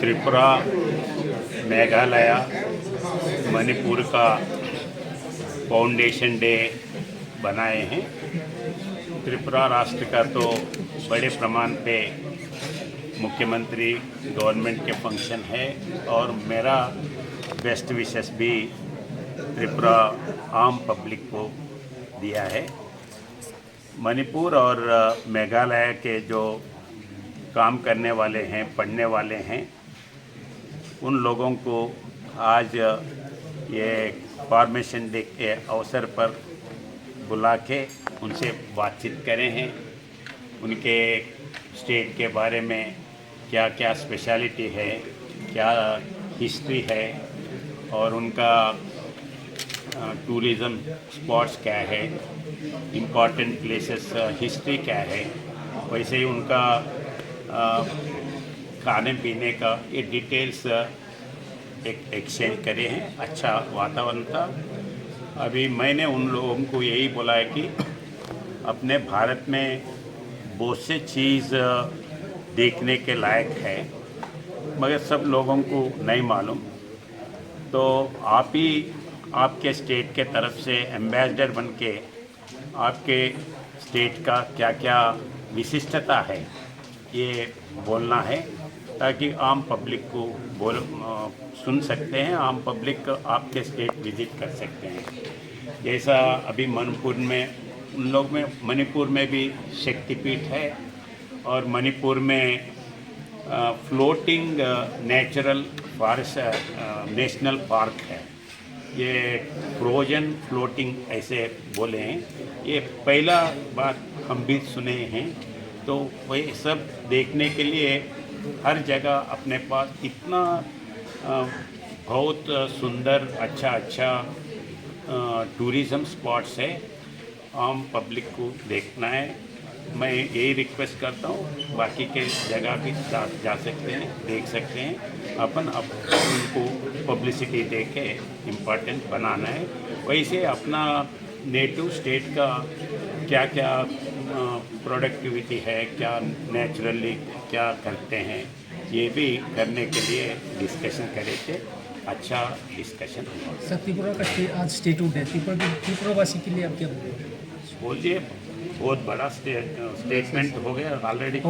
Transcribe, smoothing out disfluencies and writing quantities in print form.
त्रिपुरा, मेघालय, मणिपुर का foundation day बनाए हैं। त्रिपुरा राष्ट्र का तो बड़े प्रमाण पे मुख्यमंत्री गवर्नमेंट के फंक्शन है और मेरा बेस्ट विशेस भी त्रिपुरा आम पब्लिक को दिया है। मणिपुर और मेघालय के जो काम करने वाले हैं, पढ़ने वाले हैं, उन लोगों को आज ये फॉर्मेशन डे के अवसर पर बुला के उनसे बातचीत करें हैं। उनके स्टेट के बारे में क्या क्या स्पेशलिटी है, क्या हिस्ट्री है और उनका टूरिज़म स्पॉट्स क्या है, इम्पॉर्टेंट प्लेसेस हिस्ट्री क्या है, वैसे ही उनका खाने पीने का ये डिटेल्स एक एक्सचेंज करे हैं। अच्छा वातावरण था। अभी मैंने उन लोगों को यही बोला है कि अपने भारत में बहुत से चीज़ देखने के लायक है मगर सब लोगों को नहीं मालूम। तो आप ही आपके स्टेट के तरफ से एम्बेसडर बन के आपके स्टेट का क्या क्या विशिष्टता है ये बोलना है ताकि आम पब्लिक को सुन सकते हैं, आम पब्लिक आपके स्टेट विजिट कर सकते हैं। जैसा अभी मणिपुर में उन लोग में मणिपुर में भी शक्तिपीठ है और मणिपुर में floating natural forest national park है। ये फ्रोजन फ्लोटिंग ऐसे बोले हैं, ये पहला बार हम भी सुने हैं। तो वही सब देखने के लिए हर जगह अपने पास इतना बहुत सुंदर अच्छा टूरिज़म स्पॉट्स है, आम पब्लिक को देखना है। मैं यही रिक्वेस्ट करता हूँ, बाकी के जगह भी जा सकते हैं, देख सकते हैं। अपन उनको पब्लिसिटी दे के इम्पोर्टेंट बनाना है। वैसे अपना नेटिव स्टेट का क्या क्या प्रोडक्टिविटी है, क्या नेचुरली क्या करते हैं, ये भी करने के लिए डिस्कशन करे थे। अच्छा डिस्कशन हुआ। सर, त्रिपुरा का आज स्टेटहुड है, त्रिपुरावासी के लिए आप क्या बोलिए? बोलिए, बहुत बड़ा स्टेटमेंट हो गया ऑलरेडी।